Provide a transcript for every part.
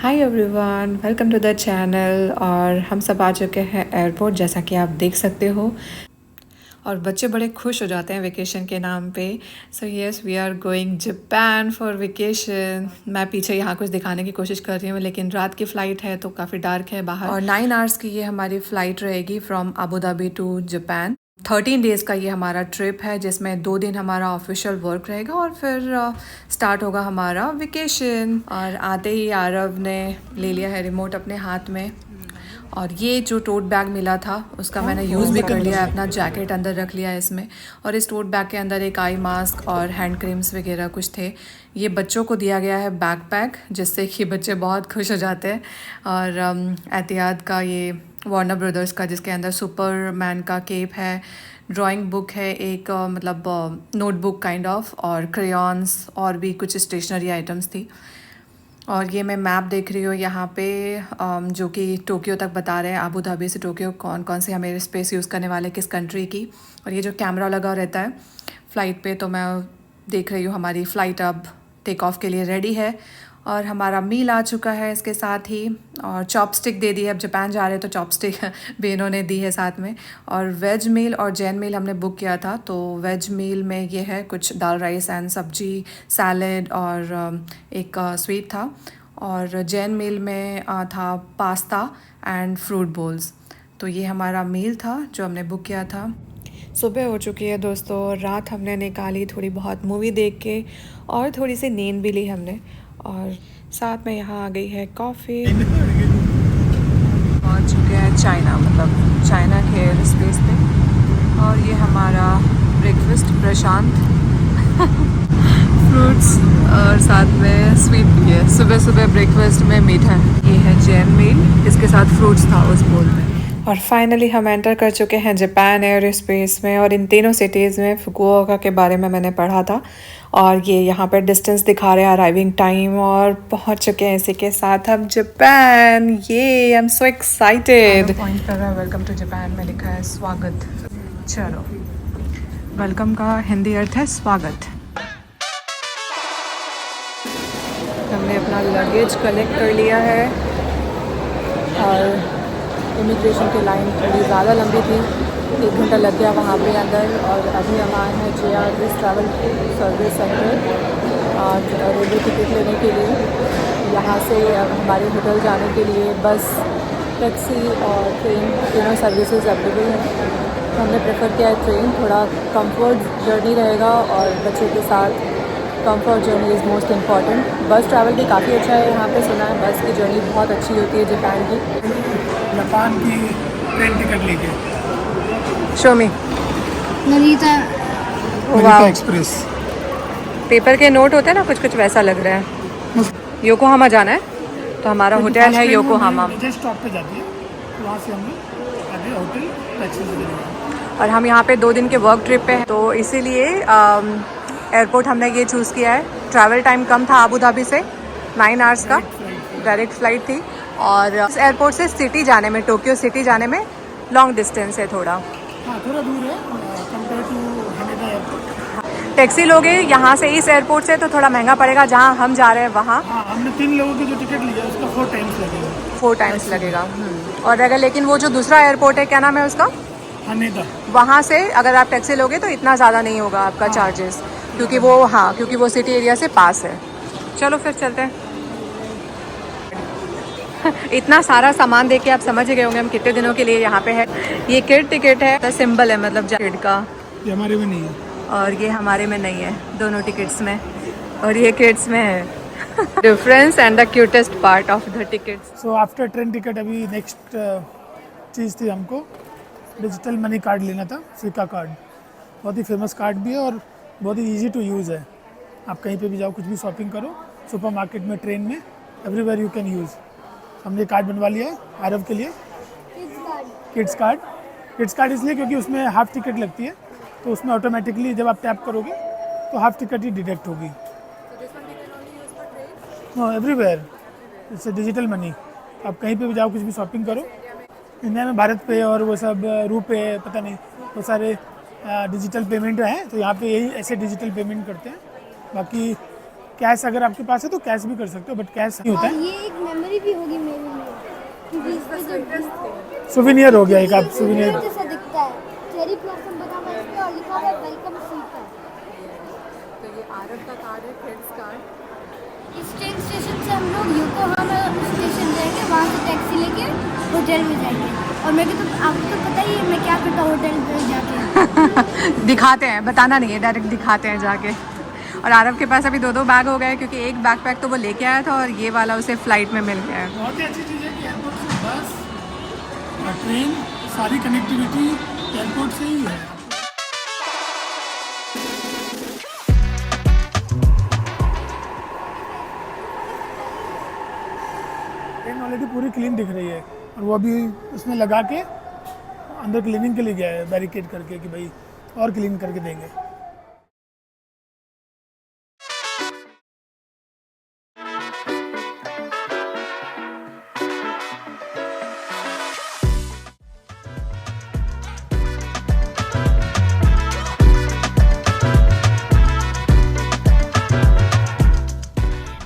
Hi everyone, welcome to the channel. और हम सब आ चुके हैं एयरपोर्ट, जैसा कि आप देख सकते हो। और बच्चे बड़े खुश हो जाते हैं वेकेशन के नाम पे। So yes, we are going Japan for vacation. मैं पीछे यहाँ कुछ दिखाने की कोशिश कर रही हूँ, लेकिन रात की फ़्लाइट है तो काफ़ी डार्क है बाहर। और 9 आवर्स की ये हमारी फ़्लाइट रहेगी from Abu Dhabi to Japan. 13 days का ये हमारा ट्रिप है, जिसमें 2 दिन हमारा ऑफिशियल वर्क रहेगा और फिर स्टार्ट होगा हमारा वेकेशन। और आते ही आरव ने ले लिया है रिमोट अपने हाथ में। और ये जो टोट बैग मिला था उसका मैंने यूज़ भी कर लिया है, अपना जैकेट अंदर रख लिया है इसमें। और इस टोट बैग के अंदर एक आई मास्क और हैंड क्रीम्स वगैरह कुछ थे। ये बच्चों को दिया गया है बैकपैक, जिससे कि बच्चे बहुत खुश हो जाते हैं। और एहतियात का ये वार्नर ब्रदर्स का, जिसके अंदर सुपरमैन का केप है, ड्राइंग बुक है एक, मतलब नोटबुक काइंड ऑफ, और क्रेयॉन्स और भी कुछ स्टेशनरी आइटम्स थी। और ये मैं मैप देख रही हूँ यहाँ पे, जो कि टोक्यो तक बता रहे हैं, अबू धाबी से टोक्यो कौन कौन से हमें स्पेस यूज़ करने वाले, किस कंट्री की। और ये जो कैमरा लगा रहता है फ़्लाइट पे, तो मैं देख रही हूँ हमारी फ़्लाइट अब टेक ऑफ के लिए रेडी है। और हमारा मील आ चुका है इसके साथ ही। और चॉपस्टिक दे दी है, अब जापान जा रहे हैं तो चॉपस्टिक बहनों ने दी है साथ में। और वेज मील और जैन मील हमने बुक किया था, तो वेज मील में ये है कुछ दाल राइस एंड सब्जी, सैलेड और एक स्वीट था। और जैन मील में था पास्ता एंड फ्रूट बोल्स। तो ये हमारा मील था जो हमने बुक किया था। सुबह हो चुकी है दोस्तों, और रात हमने निकाली थोड़ी बहुत मूवी देख के, और थोड़ी सी नींद भी ली हमने। और साथ में यहाँ आ गई है कॉफ़ी। पहुँच चुके हैं चाइना, मतलब चाइना के एयर स्पेस पे। और ये हमारा ब्रेकफास्ट प्रशांत फ्रूट्स और साथ में स्वीट भी है। सुबह सुबह ब्रेकफास्ट में मीठा है। ये है जैन मील, इसके साथ फ्रूट्स था उस बोल में। और फाइनली हम एंटर कर चुके हैं जापान एयर स्पेस में। और इन तीनों सिटीज़ में फुकुओका के बारे में मैंने पढ़ा था। और ये यहाँ पर डिस्टेंस दिखा रहे हैं, अराइविंग टाइम, और पहुँच चुके हैं इसी के साथ हम जापान। ये I am so excited. Point कर रहा है वेलकम टू जापान में, लिखा है स्वागत। चलो, वेलकम का हिंदी अर्थ है स्वागत। हमने अपना लगेज कलेक्ट कर लिया है। और इमिग्रेशन की लाइन थोड़ी ज़्यादा लंबी थी, 1 घंटा लग गया वहाँ पे अंदर। और अभी हम आए हैं JRS ट्रैवल सर्विस सेंटर और रेलवे टिकट लेने के लिए। यहाँ से अब हमारे होटल जाने के लिए बस, टैक्सी और ट्रेन तीनों सर्विसेज अवेलेबल हैं। तो हमने प्रेफर किया है ट्रेन, थोड़ा कंफर्ट जर्नी रहेगा और बच्चों के साथ comfort journey is most important. बस ट्रैवल भी काफ़ी अच्छा है यहाँ पे, सुना है बस की जर्नी बहुत अच्छी होती है जापान की। जापान की ट्रेन टिकट लीजिए। Show me Narita express. Paper के नोट होते हैं ना, कुछ कुछ वैसा लग रहा है। योकोहामा जाना है, तो हमारा होटल है योकोहामा। जस्ट स्टॉप पे जाती है, वहाँ से हम आगे होटल टैक्सी से जाएंगे। और हम यहाँ पे 2 दिन के वर्क ट्रिप पे हैं, तो इसीलिए एयरपोर्ट हमने ये चूज़ किया है। ट्रैवल टाइम कम था अबू धाबी से, 9 आवर्स का डायरेक्ट फ़्लाइट थी। और इस एयरपोर्ट से सिटी जाने में, टोक्यो सिटी जाने में लॉन्ग डिस्टेंस है थोड़ा। हाँ, थोड़ा दूर है compare to Haneda Airport. Taxi लोगे यहाँ से इस एयरपोर्ट से तो थोड़ा महंगा पड़ेगा, जहाँ हम जा रहे हैं वहाँ। हाँ, हमने 3 लोगों की जो टिकट ली है उसका 4 टाइम्स लगेगा। 4 टाइम्स लगेगा। और अगर, लेकिन वो जो दूसरा एयरपोर्ट है, क्या नाम है उसका, हानेडा, वहाँ से अगर आप टैक्सी लोगे तो इतना ज़्यादा नहीं होगा आपका चार्जेस, क्योंकि वो, हाँ, क्योंकि वो सिटी एरिया से पास है। चलो फिर चलते हैं। इतना सारा सामान देख के आप समझ गए होंगे हम कितने दिनों के लिए यहाँ पे है। ये किड टिकट है, तो सिंबल है मतलब किड का। ये हमारे में नहीं है और ये हमारे में नहीं है, दोनों टिकट्स में। और ये किड्स में है। Difference and the cutest part of the tickets. So after train ticket अभी नेक्स्ट चीज़ थी हमको डिजिटल मनी कार्ड लेना था। सिक्का कार्ड बहुत ही फेमस कार्ड भी है और बहुत ही ईजी टू यूज़ है। आप कहीं पे भी जाओ, कुछ भी शॉपिंग करो, सुपरमार्केट में, ट्रेन में, एवरीवेयर यू कैन यूज़। हमने कार्ड बनवा लिया है आरव के लिए, किड्स कार्ड। किड्स कार्ड इसलिए क्योंकि उसमें हाफ टिकट लगती है, तो उसमें ऑटोमेटिकली जब आप टैप करोगे तो हाफ टिकट ही डिडक्ट होगी। No, everywhere it's digital money. आप कहीं पे भी जाओ, कुछ भी शॉपिंग करो। इंडिया में भारत पे और वो सब रूपे, पता नहीं वो सारे डिजिटल पेमेंट हैं, तो यहाँ पे यही ऐसे डिजिटल पेमेंट करते हैं। बाकी कैश अगर आपके पास है तो कैश भी कर सकते हो, बट कैश नहीं होता और है। ये एक मेमोरी भी होगी मेरे लिए, क्योंकि इस पे जो सुविनियर हो गया एक, आप सुविनियर। जैसा दिखता है, चेरी ब्लॉसम बना हुआ है इस पे और लिखा हुआ है वेलकम सीता। तो ये आरव का कार्ड है, फ्रेंड्स कार्ड। इस ट्रेन स्टेशन से हम लोग योकोहामा स्टेशन जाएंगे, वहाँ से टैक्सी लेके होटल में जाएंगे। और मेरे को तो आपको तो पता ही है मैं क्या करता हूँ होटल में जाके। दिखाते हैं, बताना नहीं है, डायरेक्ट दिखाते हैं जाके। और आरव के पास अभी 2-2 बैग हो गए, क्योंकि एक बैकपैक तो वो लेके आया था और ये वाला उसे फ्लाइट में मिल गया है। बहुत ही अच्छी चीज़ है कि एयरपोर्ट से बस और ट्रेन, सारी कनेक्टिविटी एयरपोर्ट से ही है। ट्रेन ऑलरेडी पूरी क्लीन दिख रही है, और वो अभी उसमें लगा के अंदर क्लीनिंग के लिए गया है, बैरिकेड करके कि भाई और क्लीन करके देंगे।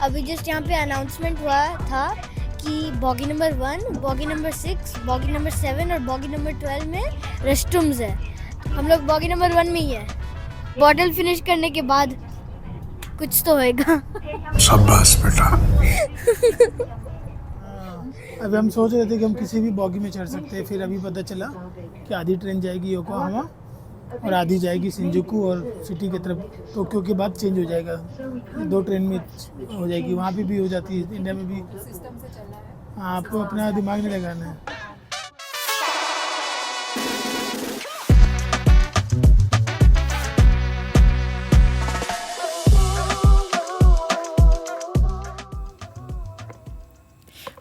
अभी जस्ट यहाँ पे अनाउंसमेंट हुआ था कि boggy number 1, boggy number 6, boggy number 7 और बॉगी नंबर 12 में रेस्टरूम्स है। हम लोग बॉगी नंबर 1 में ही है। बॉटल फिनिश करने के बाद कुछ तो होएगा। शाबाश बेटा। अभी हम सोच रहे थे कि हम किसी भी बॉगी में चढ़ सकते हैं, फिर अभी पता चला कि आधी ट्रेन जाएगी योकोहामा और आधी जाएगी शिंजुकू और सिटी की तरफ, टोक्यो के बाद चेंज हो जाएगा। 2 ट्रेन में हो जाएगी, वहाँ पे भी हो जाती है, इंडिया में भी। सिस्टम से चलना है। हाँ, आपको अपना दिमाग नहीं लगाना है।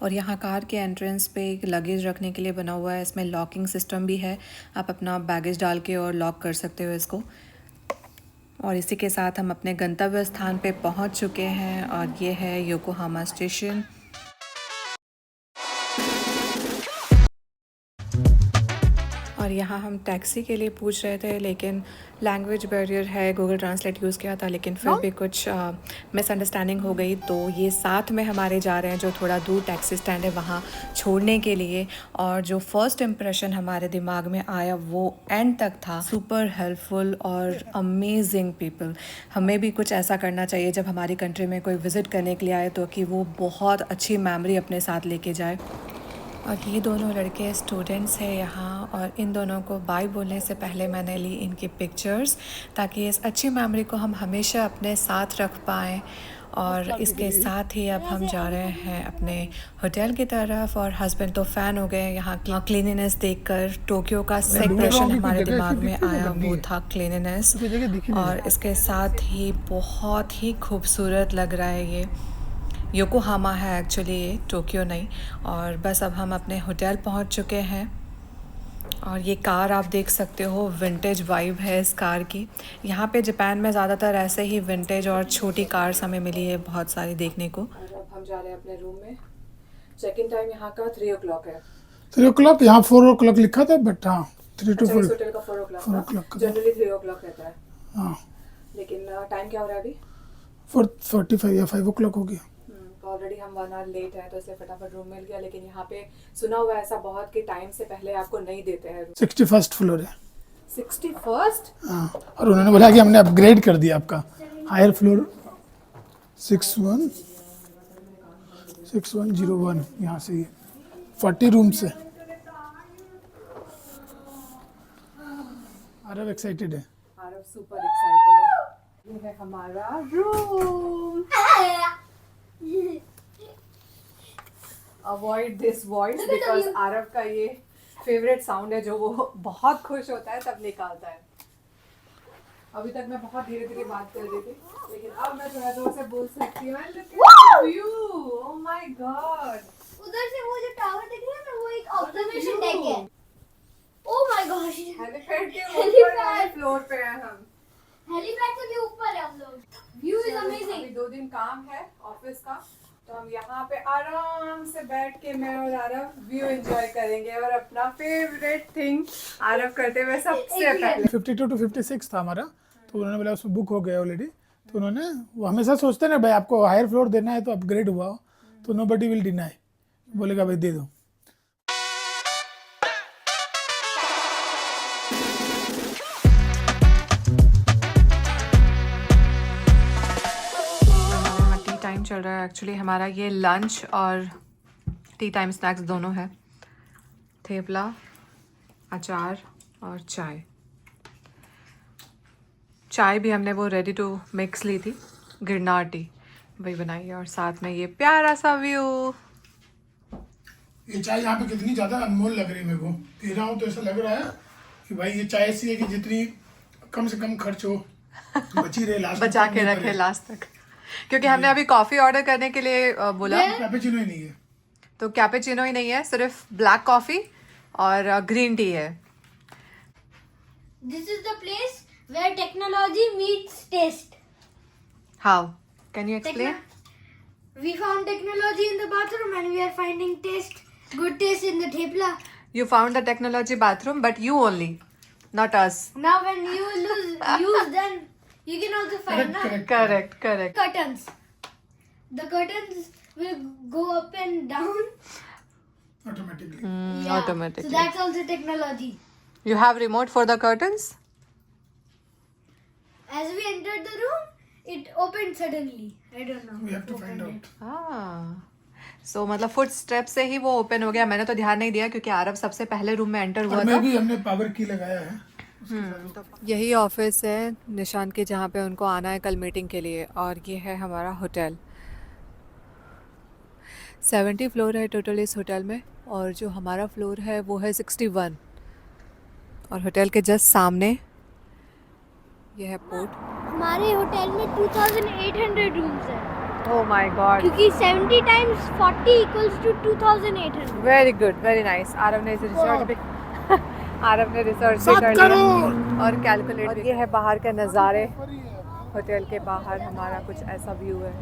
और यहाँ कार के एंट्रेंस पे एक लगेज रखने के लिए बना हुआ है, इसमें लॉकिंग सिस्टम भी है, आप अपना बैगेज डाल के और लॉक कर सकते हो इसको। और इसी के साथ हम अपने गंतव्य स्थान पे पहुँच चुके हैं, और ये है योकोहामा स्टेशन। और यहाँ हम टैक्सी के लिए पूछ रहे थे, लेकिन लैंग्वेज बैरियर है, गूगल ट्रांसलेट यूज़ किया था, लेकिन फिर भी कुछ मिसअंडरस्टैंडिंग हो गई। तो ये साथ में हमारे जा रहे हैं जो थोड़ा दूर टैक्सी स्टैंड है वहाँ छोड़ने के लिए। और जो फर्स्ट इम्प्रेशन हमारे दिमाग में आया वो एंड तक था, सुपर हेल्पफुल और अमेजिंग पीपल। हमें भी कुछ ऐसा करना चाहिए जब हमारी कंट्री में कोई विज़िट करने के लिए आए, तो कि वो बहुत अच्छी मेमोरी अपने साथ लेके जाए। और ये दोनों लड़के स्टूडेंट्स हैं यहाँ, और इन दोनों को बाय बोलने से पहले मैंने ली इनकी पिक्चर्स, ताकि इस अच्छी मेमोरी को हम हमेशा अपने साथ रख पाएँ। और इसके साथ ही अब हम जा रहे हैं अपने होटल की तरफ। और हस्बैंड तो फ़ैन हो गए यहाँ की क्लीनिनेस देखकर। टोक्यो का इम्प्रेशन हमारे दिमाग में आया वो था क्लीनिनेस, और इसके साथ ही बहुत ही खूबसूरत लग रहा है ये। योकोहामा है एक्चुअली ये, टोक्यो नहीं। और बस अब हम अपने होटल पहुंच चुके हैं। और ये कार आप देख सकते हो, विंटेज वाइब है इस कार की। यहाँ पे जापान में ज़्यादातर ऐसे ही विंटेज और छोटी कार्स हमें मिली है बहुत सारी देखने को। और अब हम जा रहे हैं अपने रूम में। चेक इन टाइम यहाँ का 3 o'clock है। 3 o'clock, यहाँ 4 o'clock लिखा था, बट हाँ 3 to 4। होटल का 4 o'clock जनरली 3 o'clock रहता है। हाँ, लेकिन टाइम क्या हो रहा है अभी? 4:45 या 5 o'clock हो गया। ऑलरेडी हम 1 hour लेट है, तो इसलिए फटाफट रूम मिल गया। लेकिन यहाँ पे सुना हुआ है ऐसा बहुत कि टाइम से पहले आपको नहीं देते हैं। 61st फ्लोर है। 61st? हाँ, और उन्होंने बोला कि हमने अपग्रेड कर दिया आपका हायर फ्लोर 6101, यहाँ से ही 40 रूम्स है। आरव एक्साइटेड है। आरव सुपर एक्साइटेड है। ये है हमारा room. Avoid this voice because Aarav का ये फेवरेट साउंड है जो वो बहुत खुश होता है तब निकालता है। अभी तक मैं बहुत धीरे धीरे बात कर रही थी, लेकिन अब मैं थोड़ा जोर से बोल सकती हूँ। View, oh my God. उधर से वो जो टावर दिख रहा है ना, वो एक ऑब्जर्वेशन डेक है। ओह माय गॉड, हेलीपैड के ऊपर वाले फ्लोर पे हैं हम। हेलीपैड से भी ऊपर है हम लोग। View is amazing. अभी 2 दिन काम है ऑफिस का, तो हम यहाँ पे आराम से बैठ के मैं और आरव व्यू एंजॉय करेंगे और अपना फेवरेट थिंग आरव करते हुए सबसे पहले। 52 to 56 था हमारा, तो उन्होंने बोला उसमें बुक हो गया ऑलरेडी, तो उन्होंने, वो हमेशा सोचते हैं ना भाई आपको हायर फ्लोर देना है तो अपग्रेड हुआ हो, तो नोबडी विल डिनाई, बोलेगा भाई दे दो। टी टाइम चल रहा है एक्चुअली हमारा, ये लंच और टी टाइम स्नैक्स दोनों है। थेपला, अचार और चाय। चाय भी हमने वो रेडी टू मिक्स ली थी, गिरनार टी वही बनाई है, और साथ में ये प्यारा सा व्यू। ये चाय यहाँ पे कितनी ज्यादा अनमोल लग रही है मेरे को, पी रहा हूँ तो ऐसा लग रहा है कि भाई ये चाय ऐसी है कि जितनी कम से कम खर्च हो बची रहे लास्ट बचा के रखे लास्ट तक, क्योंकि हमने अभी कॉफ़ी ऑर्डर करने के लिए बोला, कैपेचिनो ही नहीं है, तो कैपेचिनो ही नहीं है, सिर्फ ब्लैक कॉफ़ी और ग्रीन टी है। This is the place where technology meets taste. How can you explain? We found technology in the bathroom and we are finding taste, good taste in the thepla. You found the technology bathroom, but you only, not us. Now when you use then you can also find na? Correct, correct. Curtains. The curtains will go up and down. Automatically. Yeah. Automatically. So that's also technology. You have remote for the curtains? As we entered the room, it opened suddenly. I don't know. We have to find Opened out. हाँ, so मतलब foot step से ही वो open हो गया। मैंने तो ध्यान नहीं दिया क्योंकि आरव सबसे पहले रूम में एंटर हुआ और था। मैं भी, हमने पावर की लगाया है। यही ऑफिस है निशान के जहाँ पे उनको आना है कल मीटिंग के लिए, और ये है हमारा होटल। 70 फ्लोर है टोटल इस होटल में, और जो हमारा फ्लोर है वो है 61, और होटल के जस्ट सामने ये है पोर्ट। हमारे होटल में 2800 रूम्स है, ओह माय गॉड, क्योंकि 70 times 40 equals to 2800. Very good, very nice. Aarav ने रिसर्च भी आरव ने रिसर्च भी 7 कर लिया करोड़। और कैलकुलेट। और ये है बाहर के नज़ारे, होटल के बाहर हमारा कुछ ऐसा व्यू है।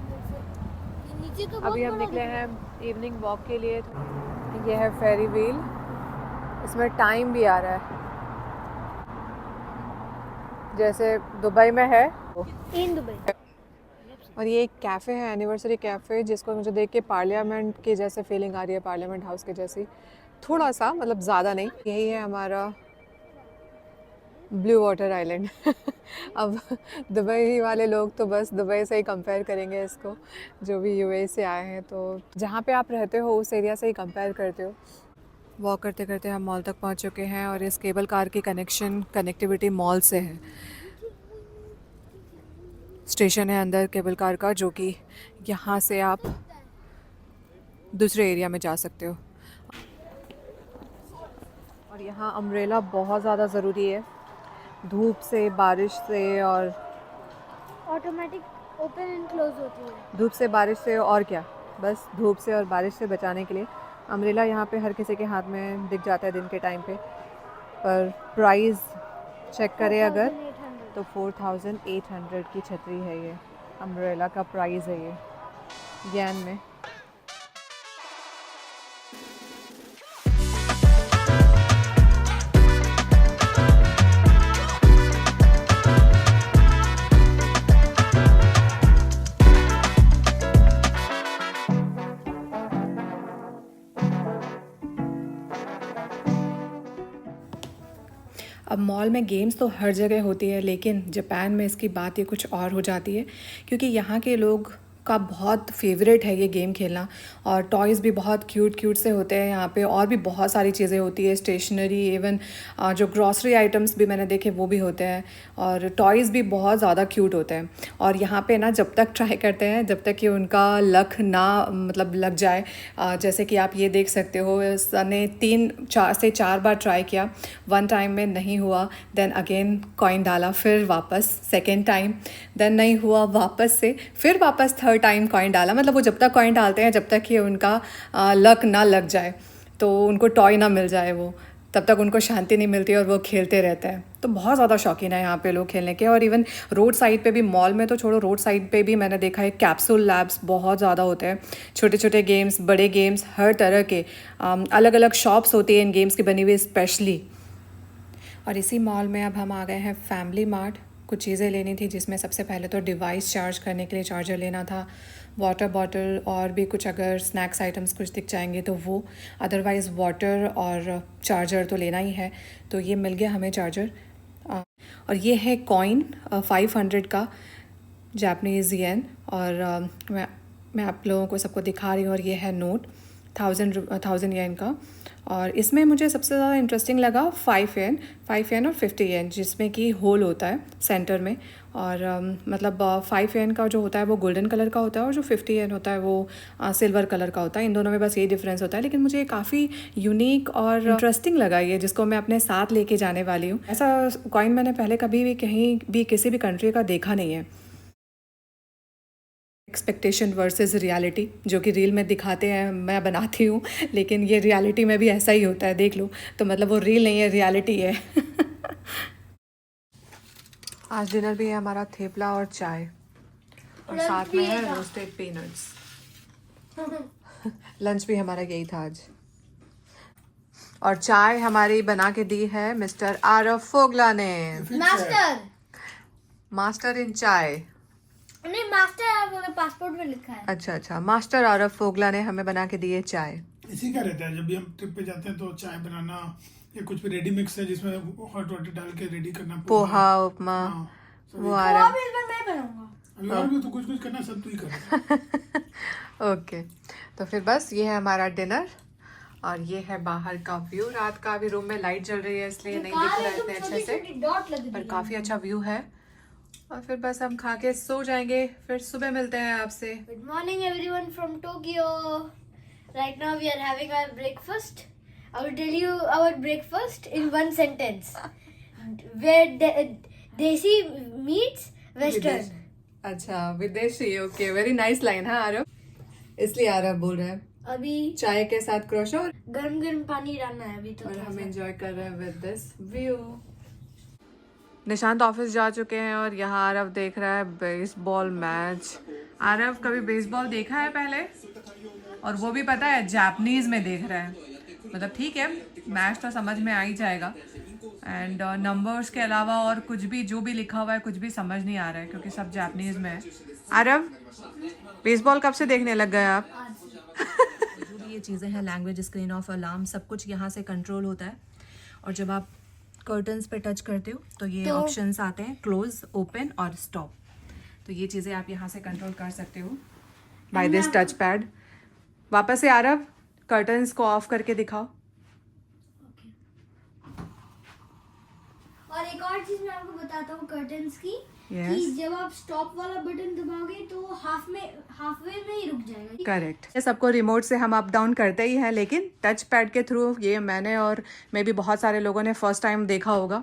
नीचे तो अभी हम निकले हैं इवनिंग वॉक के लिए। ये है फेरी व्हील, इसमें टाइम भी आ रहा है जैसे दुबई में है। In Dubai. और ये एक कैफ़े है, एनिवर्सरी कैफ़े, जिसको मुझे देख के पार्लियामेंट की जैसे फीलिंग आ रही है, पार्लियामेंट हाउस के जैसी, थोड़ा सा, मतलब ज़्यादा नहीं। यही है हमारा ब्लू वाटर आइलैंड। अब दुबई वाले लोग तो बस दुबई से ही कंपेयर करेंगे इसको, जो भी यूएई से आए हैं, तो जहाँ पे आप रहते हो उस एरिया से ही कंपेयर करते हो। वॉक करते करते हम मॉल तक पहुँच चुके हैं, और इस केबल कार की कनेक्टिविटी मॉल से है। स्टेशन है अंदर केबल कार का, जो कि यहाँ से आप दूसरे एरिया में जा सकते हो। और यहाँ अम्ब्रेला बहुत ज़्यादा ज़रूरी है, धूप से, बारिश से, और ऑटोमेटिक ओपन एंड क्लोज होती है। धूप से, बारिश से, और क्या, बस धूप से और बारिश से बचाने के लिए अम्ब्रेला यहाँ पे हर किसी के हाथ में दिख जाता है दिन के टाइम पे। पर प्राइस चेक करें अगर, 4800। तो 4800 की छतरी है ये, अम्ब्रेला का प्राइस है ये येन में। अब मॉल में गेम्स तो हर जगह होती है, लेकिन जापान में इसकी बात ये कुछ और हो जाती है, क्योंकि यहाँ के लोग का बहुत फेवरेट है ये गेम खेलना, और टॉयज़ भी बहुत क्यूट क्यूट से होते हैं यहाँ पे, और भी बहुत सारी चीज़ें होती है, स्टेशनरी, इवन जो ग्रॉसरी आइटम्स भी मैंने देखे वो भी होते हैं, और टॉयज़ भी बहुत ज़्यादा क्यूट होते हैं। और यहाँ पे ना जब तक ट्राई करते हैं जब तक कि उनका लक ना मतलब लग जाए, जैसे कि आप ये देख सकते हो, इसने 3 से 4 बार ट्राई किया, 1 टाइम में नहीं हुआ, देन अगेन कॉइन डाला, फिर वापस 2nd टाइम, देन नहीं हुआ, वापस से फिर वापस 3rd टाइम कॉइन डाला। मतलब वो जब तक कॉइन डालते हैं जब तक कि उनका लक ना लग जाए, तो उनको टॉय ना मिल जाए, वो तब तक उनको शांति नहीं मिलती और वो खेलते रहते हैं। तो बहुत ज़्यादा शौकीन है यहाँ पे लोग खेलने के। और इवन रोड साइड पे भी, मॉल में तो छोड़ो, रोड साइड पे भी मैंने देखा है कैप्सूल लैब्स बहुत ज़्यादा होते हैं, छोटे छोटे गेम्स, बड़े गेम्स, हर तरह के अलग अलग शॉप्स होती है इन गेम्स की बनी हुई स्पेशली। और इसी मॉल में अब हम आ गए हैं फैमिली मार्ट। कुछ चीज़ें लेनी थी, जिसमें सबसे पहले तो डिवाइस चार्ज करने के लिए चार्जर लेना था, वाटर बॉटल और भी कुछ अगर स्नैक्स आइटम्स कुछ दिख जाएंगे तो वो, अदरवाइज़ वाटर और चार्जर तो लेना ही है। तो ये मिल गया हमें चार्जर। और ये है कॉइन 500 का जापानीज़ येन, और मैं आप लोगों को सबको दिखा रही हूँ। और ये है नोट 1000 येन का, और इसमें मुझे सबसे ज़्यादा इंटरेस्टिंग लगा 5 येन और 50 येन, जिसमें कि होल होता है सेंटर में। और मतलब 5 येन का जो होता है वो गोल्डन कलर का होता है, और जो 50 येन होता है वो सिल्वर कलर का होता है। इन दोनों में बस यही डिफरेंस होता है, लेकिन मुझे काफ़ी यूनिक और इंटरेस्टिंग लगा ये, जिसको मैं अपने साथ लेके जाने वाली हूँ। ऐसा कॉइन मैंने पहले कभी भी कहीं भी किसी भी कंट्री का देखा नहीं है। एक्सपेक्टेशन वर्सेस रियलिटी, जो कि रील में दिखाते हैं मैं बनाती हूँ, लेकिन ये रियलिटी में भी ऐसा ही होता है, देख लो। तो मतलब वो रील नहीं है, रियलिटी है। आज डिनर भी है हमारा थेपला और चाय, और साथ में है रोस्टेड पीनट्स। लंच भी हमारा यही था आज। और चाय हमारी बना के दी है मिस्टर आरफ फोगला ने, मास्टर इन चाय। नहीं, मास्टर है, वो पासपोर्ट में लिखा है। अच्छा, मास्टर आरफ फोगला ने हमें बना के दी है चाय। इसी का रहता है, जब भी हम ट्रिप पे जाते हैं तो चाय बनाना, या कुछ भी रेडी मिक्स है जिसमें हॉट वाटर डाल के रेडी करना, पोहा, उपमा, वो आ रहा है। मैं बनाऊंगा। और भी तो कुछ करना, सब तू ही कर। ओके, तो फिर बस ये है हमारा डिनर, और ये है बाहर का व्यू। रात का अभी रूम में लाइट जल रही है इसलिए नहीं दिख रहा है इतने अच्छे से, पर काफ़ी अच्छा व्यू है। और फिर बस हम खा के सो जाएंगे, फिर सुबह मिलते हैं आपसे। Good morning everyone from Tokyo. Right now we are having our breakfast. I will tell you our breakfast in one sentence. Where Desi meets Western. अच्छा, विदेशी। Okay, very nice line. हाँ आरव, इसलिए आरव बोल रहे हैं। अभी चाय के साथ क्रोशो और गरम गरम पानी डालना है अभी तो, और हम एंजॉय कर रहे हैं with this view. Nishant office जा चुके हैं और यहाँ आरव देख रहा है बेसबॉल मैच। आरव कभी बेसबॉल देखा है पहले? और वो भी पता है जापानीज में देख रहा है। मतलब ठीक है, मैच तो समझ में आ ही जाएगा, एंड नंबर्स के अलावा और कुछ भी जो भी लिखा हुआ है कुछ भी समझ नहीं आ रहा है, क्योंकि सब जापानीज में है। आरव, बेसबॉल कब से देखने लग गए आप? जो भी ये चीज़ें हैं, लैंग्वेज, स्क्रीन ऑफ, अलार्म, सब कुछ यहाँ से कंट्रोल होता है। और जब आप कर्टन्स पे टच करते हो तो ये ऑप्शंस आते हैं, क्लोज, ओपन और स्टॉप। तो ये चीज़ें आप यहाँ से कंट्रोल कर सकते हो बाय दिस टच पैड। वापस से आरव कर्टन्स को ऑफ करके दिखाओ। और एक और चीज मैं आपको बताता हूँ कर्टन्स की, Yes. कि जब आप स्टॉप वाला बटन दबाओगे तो हाफवे में ही रुक जाएगा। करेक्ट। ये सबको रिमोट से हम अप डाउन करते ही हैं, लेकिन टच पैड के थ्रू ये मैंने और मे भी बहुत सारे लोगों ने फर्स्ट टाइम देखा होगा।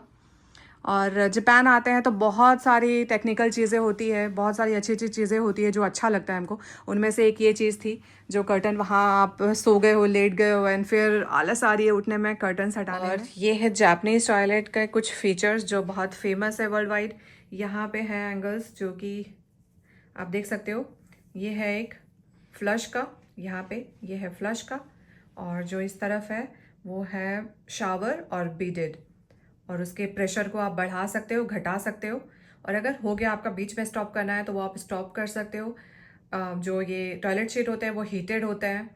और जापान आते हैं तो बहुत सारी टेक्निकल चीज़ें होती है, बहुत सारी अच्छी अच्छी चीज़ें होती है जो अच्छा लगता है हमको। उनमें से एक ये चीज़ थी, जो कर्टन वहाँ आप सो गए हो, लेट गए हो, एंड फिर आलस आ रही है उठने में कर्टन हटाने। और ये है जापानीज टॉयलेट का कुछ फीचर्स जो बहुत फेमस है वर्ल्ड वाइड। यहाँ पे है एंगल्स जो कि आप देख सकते हो। ये है एक फ्लश का, यहाँ पे ये है फ्लश का, और जो इस तरफ है वो है शावर और बीडेड। और उसके प्रेशर को आप बढ़ा सकते हो, घटा सकते हो, और अगर हो गया आपका बीच में स्टॉप करना है तो वो आप स्टॉप कर सकते हो। जो ये टॉयलेट सीट होते हैं वो हीटेड होते हैं,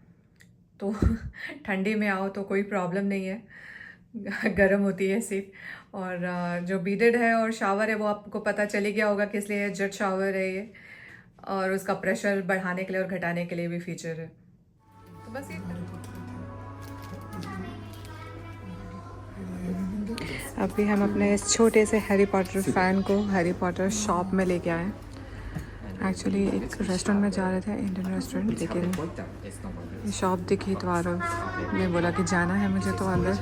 तो ठंडी में आओ तो कोई प्रॉब्लम नहीं है, गर्म होती है सीट। और जो बीडेड है और शावर है वो आपको पता चल ही गया होगा किस लिए है, जेट शावर है ये, और उसका प्रेशर बढ़ाने के लिए और घटाने के लिए भी फीचर है। तो बस ये अभी हम अपने इस छोटे से हैरी पॉटर फैन को हैरी पॉटर शॉप में लेके आए। एक्चुअली एक रेस्टोरेंट में जा रहे थे, इंडियन रेस्टोरेंट, लेकिन शॉप दिखी तो आरव ने बोला कि जाना है मुझे, तो अंदर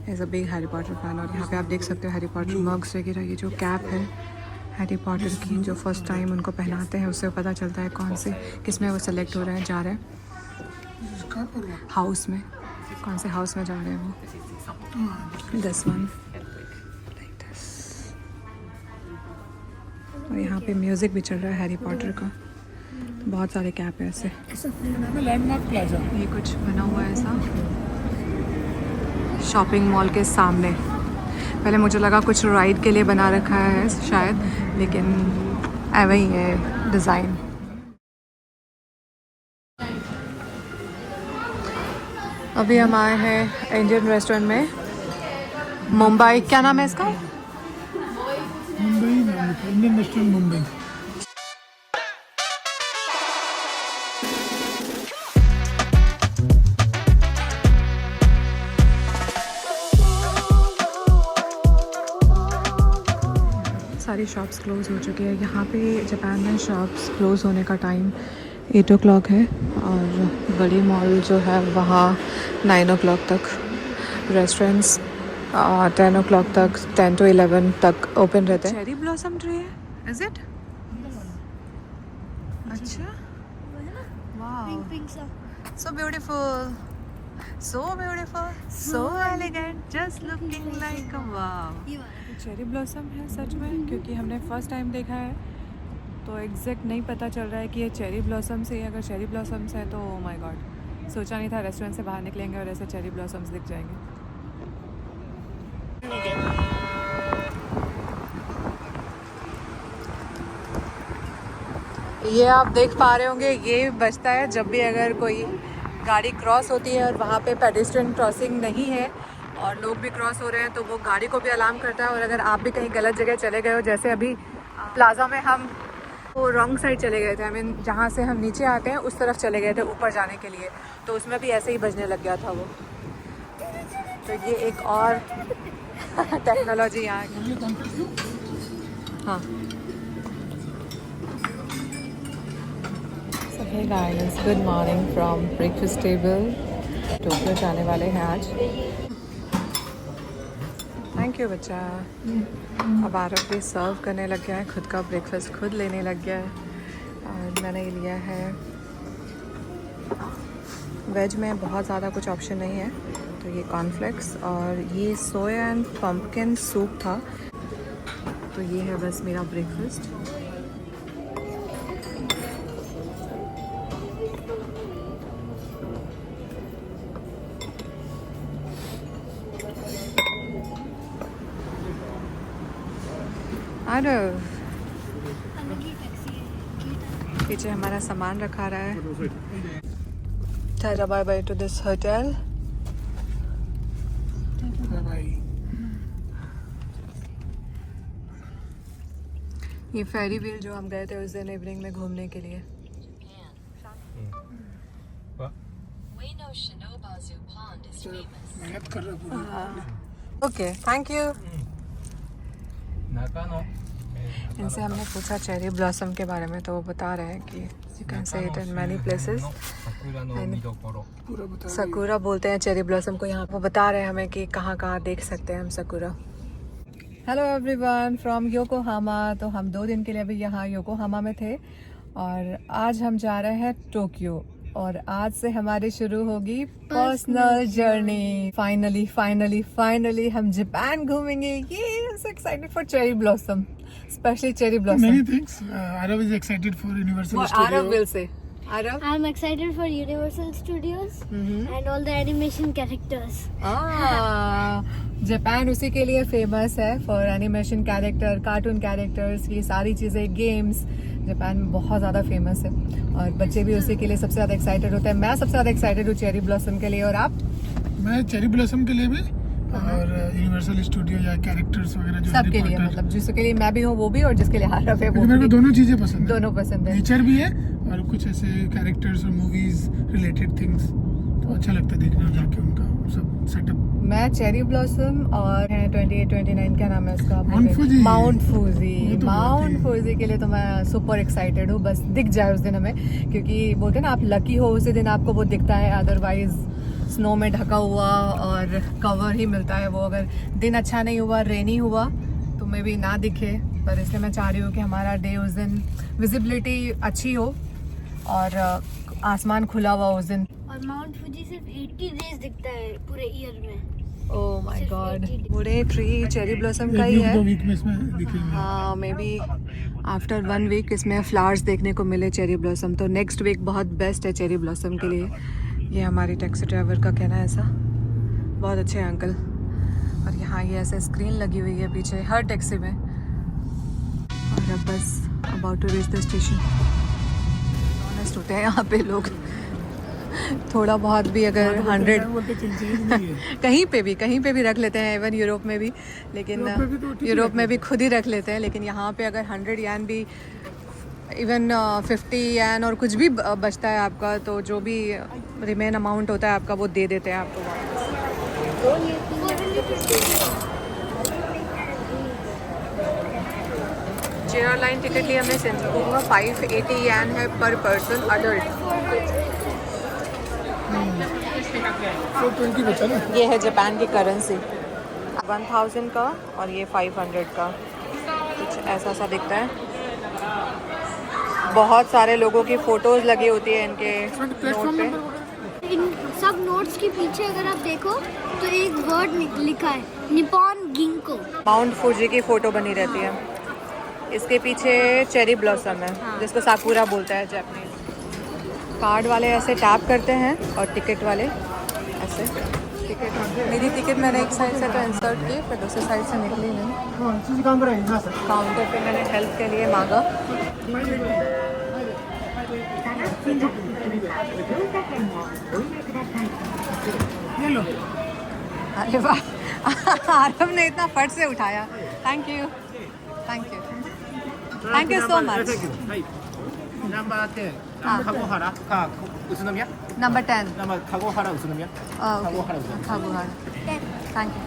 as a big Harry Potter fan. और यहाँ पे आप देख सकते हो हैरी पॉटर मग्स वगैरह। ये जो कैप है हैरी पॉटर की, जो फर्स्ट टाइम उनको पहनाते हैं उससे पता चलता है कौन से किस में वो सेलेक्ट हो रहे हैं, जा रहे हैं हाउस में, कौन से हाउस में जा रहे हैं वो, दिस वन लाइक दिस। और यहाँ पे म्यूज़िक भी चल रहा है हैरी पॉटर का, बहुत सारे कैप है ऐसे। लैंडमार्क प्लाजा, ये कुछ बना हुआ है ऐसा शॉपिंग मॉल के सामने। पहले मुझे लगा कुछ राइड के लिए बना रखा है शायद, लेकिन ऐवे ही है डिज़ाइन। अभी हम आए हैं इंडियन रेस्टोरेंट में, मुंबई। क्या नाम है इसका? मुंबई नाम लिखा, इंडियन रेस्टोरेंट मुंबई। सारी शॉप्स क्लोज़ हो चुकी है यहाँ पे। जापान में शॉप्स क्लोज़ होने का टाइम 8 o'clock है और बड़ी मॉल जो है वहाँ 9 o'clock तक, रेस्टोरेंट्स 10 o'clock तक, 10 to 11 तक ओपन रहते हैं। चेरी ब्लॉसम ट्री है, इज इट? अच्छा, पिंक पिंक सा। so beautiful, so beautiful, so elegant, just looking like a wow। ये वाला चेरी ब्लॉसम है सच में, क्योंकि हमने फर्स्ट टाइम देखा है तो एग्जैक्ट नहीं पता चल रहा है कि ये चेरी ब्लॉसम्स है। अगर चेरी ब्लॉसम्स है तो ओ माय गॉड, सोचा नहीं था रेस्टोरेंट से बाहर निकलेंगे और ऐसे चेरी ब्लॉसम्स दिख जाएंगे। ये आप देख पा रहे होंगे, ये बजता है जब भी अगर कोई गाड़ी क्रॉस होती है और वहाँ पे पेडेस्ट्रियन क्रॉसिंग नहीं है और लोग भी क्रॉस हो रहे हैं तो वो गाड़ी को भी अलार्म करता है। और अगर आप भी कहीं गलत जगह चले गए हो, जैसे अभी प्लाजा में हम वो रॉन्ग साइड चले गए थे, आई मीन जहाँ से हम नीचे आते हैं उस तरफ चले गए थे ऊपर जाने के लिए, तो उसमें भी ऐसे ही बजने लग गया था वो। तो ये एक और टेक्नोलॉजी यहाँ की। हाँ, hey guys, good morning from breakfast table. Tokyo जाने वाले हैं आज। थैंक यू बच्चा। अब आरव भी सर्व करने लग गया है, खुद का ब्रेकफास्ट खुद लेने लग गया है। और मैंने लिया है वेज में, बहुत ज़्यादा कुछ ऑप्शन नहीं है, तो ये कॉर्नफ्लेक्स और ये सोया एंड पम्पकिन सूप था। तो ये है बस मेरा ब्रेकफास्ट। आरव, पीछे हमारा सामान रखा रहा है। Tata bye bye to this hotel. ये फेरी व्हील जो हम गए थे उस दिन इवनिंग में घूमने के लिए। Okay, thank you. इनसे हमने पूछा चेरी ब्लॉसम के बारे में, तो वो बता रहे हैं कि you can say it in many places. Sakura बोलते हैं चेरी ब्लॉसम को यहाँ। वो बता रहे हैं हमें कि कहाँ कहाँ देख सकते हैं हम sakura. Hello everyone from Yokohama. तो हम 2 दिन के लिए अभी यहाँ योकोहामा में थे और आज हम जा रहे हैं टोक्यो और आज से हमारी शुरू होगी personal journey. Finally finally finally हम जापान घूमेंगे। ये so excited for cherry blossom, specially cherry blossom. Many things. Arav is excited for Universal What Studio. Arav will say? Arav? I'm excited for Universal Studios and all the animation characters. Japan उसी के लिए famous है, for animation character, cartoon characters, ये सारी चीज़ें, games Japan में बहुत ज़्यादा फेमस है और बच्चे भी उसी के लिए सबसे ज़्यादा एक्साइटेड होते हैं। मैं सबसे ज़्यादा एक्साइटेड हूँ चेरी ब्लॉसम के लिए। और आप? मैं चेरी ब्लॉसम के लिए भी और यूनिवर्सल स्टूडियो या कैरेक्टर्स वगैरह जो सबके लिए, मतलब जिसके लिए मैं भी हूँ वो भी और जिसके लिए आरव है वो मेरे को भी। दोनों चीजें पसंद है। दोनों पसंद है। नेचर भी है और कुछ ऐसे कैरेक्टर्स और मूवीज रिलेटेड थिंग्स, तो अच्छा लगता है देखने और जाके उनका सब सेटअप। मैं चेरी ब्लॉसम और 28-29 क्या नाम है उसका? Mount Fuji. Mount Fuji. तो माउंट फूजी के लिए तो मैं सुपर एक्साइटेड हूँ। बस दिख जाए उस दिन हमें, क्योंकि बोलते हैं ना आप लकी हो उसी दिन आपको वो दिखता है, अदरवाइज स्नो में ढका हुआ और कवर ही मिलता है वो। अगर दिन अच्छा नहीं हुआ, रेनी हुआ तो मे भी ना दिखे, पर इसलिए मैं चाह रही हूँ कि हमारा डे उस दिन विजिबिलिटी अच्छी हो और आसमान खुला हुआ उस दिन। और माउंट फूजी सिर्फ 80 डेज दिखता है पूरे ईयर में। ओह माय सिर्फ गॉड, 80 पूरे ट्री चेरी ब्लॉसम का ही है। 1-2 वीक में इसमें दिखेंगे। हाँ, मे बी आफ्टर 1 वीक इसमें फ्लावर्स देखने को मिले चेरी ब्लॉसम, तो नेक्स्ट वीक बहुत बेस्ट है चेरी ब्लॉसम के लिए। ये हमारी टैक्सी ड्राइवर का कहना है ऐसा। बहुत अच्छे हैं अंकल, और यहाँ ये ऐसे स्क्रीन लगी हुई है पीछे हर टैक्सी में। और अब बस about to reach the station. Honest होते हैं यहाँ पे लोग, थोड़ा बहुत भी अगर 100 कहीं पे भी रख लेते हैं, इवन यूरोप में भी, लेकिन यूरोप में भी खुद ही रख लेते हैं। लेकिन यहाँ पे अगर 100 यान भी, इवन 50 यान और कुछ भी बचता है आपका, तो जो भी रिमेन अमाउंट होता है आपका वो दे देते हैं आपको वापस। चेयर लाइन टिकट लिए हमने सेंट्रल हुआ 580 यान है पर पर्सन अडल्ट। ये है जापान की करेंसी, 1000 का और ये 500 का, कुछ ऐसा सा दिखता है। बहुत सारे लोगों की फोटोज लगी होती है इनके नोट पे। इन सब नोट्स के पीछे अगर आप देखो तो एक वर्ड लिखा है, निप्पॉन गिंको। माउंट फूजी की फोटो बनी रहती है। इसके पीछे चेरी ब्लॉसम है, जिसको साकुरा बोलता है जापानीज। कार्ड वाले ऐसे टैप करते हैं और टिकट वाले ऐसे। टिकट, मेरी टिकट मैंने एक साइड से तो इंसर्ट की, फिर दूसरी साइड से निकली नहीं। काउंटर पे मैंने हेल्प के लिए मांगा। अरे वाह, आरव ने इतना फट से उठाया। Thank you so much. Number 10 카고하라 가 우스nomi야? Number 10 number 카고하라 우스nomi야? 카고하라 우스nomi야? खागुहार। Thank you.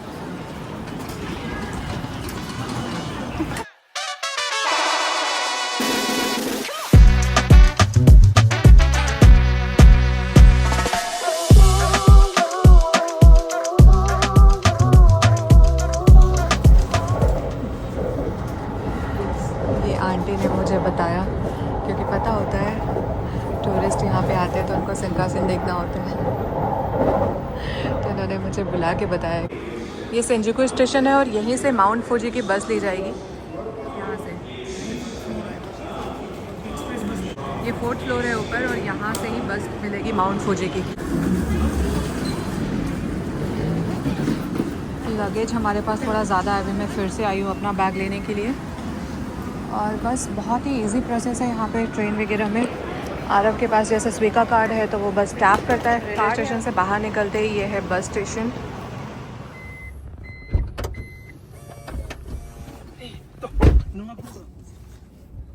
आंटी ने मुझे बताया, क्योंकि पता होता है टूरिस्ट यहाँ पे आते हैं तो उनको सिनकासन देखना होता है, तो उन्होंने मुझे बुला के बताया। ये सेंजुकु स्टेशन है और यहीं से माउंट फूजी की बस ली जाएगी। यहाँ से ये 4th फ्लोर है ऊपर और यहाँ से ही बस मिलेगी माउंट फूजी की। लगेज हमारे पास थोड़ा ज़्यादा है, अभी मैं फिर से आई हूँ अपना बैग लेने के लिए। और बस बहुत ही इजी प्रोसेस है यहाँ पे ट्रेन वगैरह में। आरव के पास जैसे स्वीका कार्ड है तो वो बस टैप करता है। रेलवे स्टेशन से बाहर निकलते ही ये है बस स्टेशन।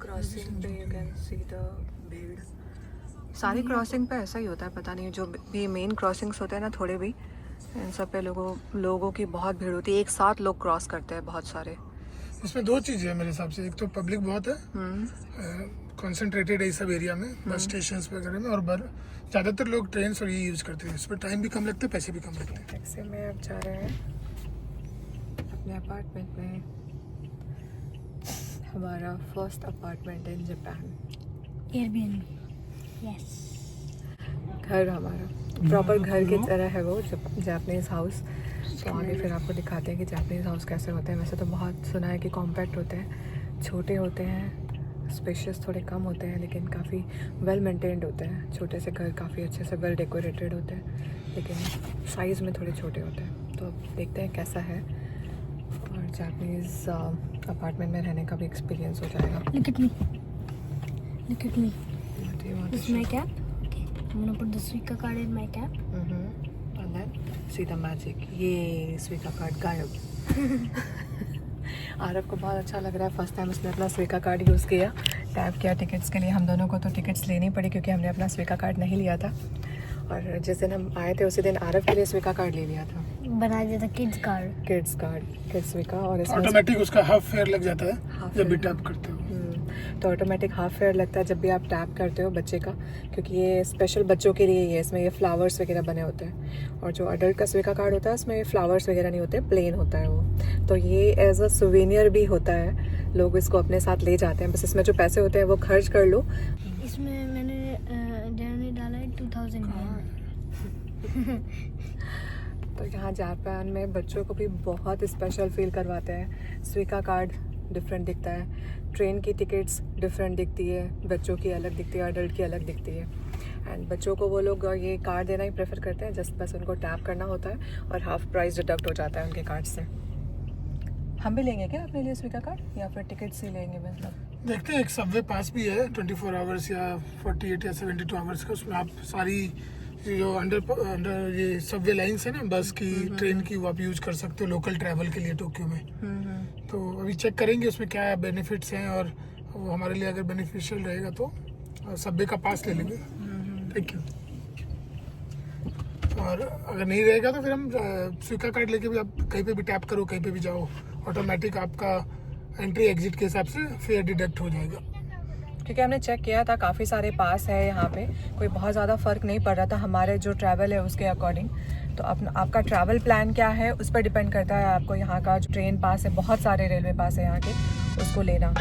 क्रॉसिंग पे यू कैन सी द भीड़। सारी क्रॉसिंग पे ऐसा ही होता है, पता नहीं, जो भी मेन क्रॉसिंग्स होते हैं ना, थोड़े भी, इन सब पे लोगों की बहुत भीड़ होती है। एक साथ लोग क्रॉस करते हैं, बहुत सारे। इसमें दो चीज़ें हैं मेरे हिसाब से, एक तो पब्लिक बहुत है, कंसंट्रेटेड है इस सब एरिया में, बस स्टेशन वगैरह में, और ज़्यादातर लोग ट्रेन और ये यूज़ करते हैं। इस पर टाइम भी कम लगता है, पैसे भी कम लगते हैं। टैक्सी में अब जा रहे हैं अपने अपार्टमेंट में। हमारा first apartment in Japan. Airbnb, yes. घर हमारा प्रॉपर घर की तरह है वो, जापानीज़ हाउस। तो आगे फिर आपको दिखाते हैं कि जापानीज़ हाउस कैसे होते हैं। वैसे तो बहुत सुना है कि कॉम्पैक्ट होते हैं, छोटे होते हैं, स्पेशियस थोड़े कम होते हैं, लेकिन काफ़ी वेल मेंटेन्ड होते हैं। छोटे से घर काफ़ी अच्छे से वेल डेकोरेटेड होते हैं, लेकिन साइज़ में थोड़े छोटे होते हैं। तो अब देखते हैं कैसा है, और जापानीज़ अपार्टमेंट में रहने का भी एक्सपीरियंस हो जाएगा। Look at me. This is my cap. Okay. I'm gonna put the Suica card in my cap. And then see the magic. ये स्वीका कार्ड गायब। आरव को बहुत अच्छा लग रहा है, फर्स्ट टाइम उसने अपना स्वीका कार्ड यूज़ किया, टैप किया टिकट्स के लिए। हम दोनों को तो टिकट्स लेनी पड़ी क्योंकि हमने अपना स्वीका कार्ड नहीं लिया था, और जिस दिन हम आए थे उसी दिन आरव के लिए स्वीका कार्ड ले लिया था। बना दिया था किड्स स्वीका। और इसमें ऑटोमेटिक उसका हाफ फेयर लग जाता है जब भी टैप करते हो। तो ऑटोमेटिक हाफ फेयर लगता है जब भी आप टैप करते हो बच्चे का, क्योंकि ये स्पेशल बच्चों के लिए ही है। इसमें ये फ्लावर्स वगैरह बने होते हैं, और जो अडल्ट का स्वीका कार्ड होता है उसमें फ्लावर्स वगैरह नहीं होते, प्लेन होता है वो। तो ये एज अ सुवेनियर भी होता है, लोग इसको अपने साथ ले जाते हैं। बस इसमें जो पैसे होते हैं वो खर्च कर लो। इसमें मैंने डाला है 2000। तो यहाँ जापान में बच्चों को भी बहुत स्पेशल फील करवाते हैं। स्वीका कार्ड डिफरेंट दिखता है, ट्रेन की टिकट्स डिफरेंट दिखती है, बच्चों की अलग दिखती है, अडल्ट की अलग दिखती है। एंड बच्चों को वो लोग ये कार्ड देना ही प्रेफर करते हैं, जस्ट बस उनको टैप करना होता है और हाफ प्राइस डिडक्ट हो जाता है उनके कार्ड से। हम भी लेंगे क्या अपने लिए स्वीका कार्ड या फिर टिकट से लेंगे? मतलब देखते हैं, एक सबवे पास भी है 24 आवर्स या 48 या 72 आवर्स का, उसमें आप सारी जो अंडर ये सबवे लाइन्स है ना बस की, ट्रेन की, वो आप यूज कर सकते हो लोकल ट्रैवल के लिए टोक्यो में। तो अभी चेक करेंगे उसमें क्या बेनिफिट्स हैं, और वो हमारे लिए अगर बेनिफिशियल रहेगा तो सबवे का पास ले लेंगे। Thank you. और अगर नहीं रहेगा तो फिर हम स्वीका कार्ड लेके भी आप कहीं पे भी टैप करो, कहीं पे भी जाओ, ऑटोमेटिक आपका एंट्री एग्जिट के हिसाब से फेयर डिडक्ट हो जाएगा। क्योंकि हमने चेक किया था काफ़ी सारे पास है यहाँ पे, कोई बहुत ज़्यादा फ़र्क नहीं पड़ रहा था हमारे जो ट्रैवल है उसके अकॉर्डिंग। तो आपका ट्रैवल प्लान क्या है उस पर डिपेंड करता है, आपको यहाँ का जो ट्रेन पास है, बहुत सारे रेलवे पास है यहाँ के, उसको लेना।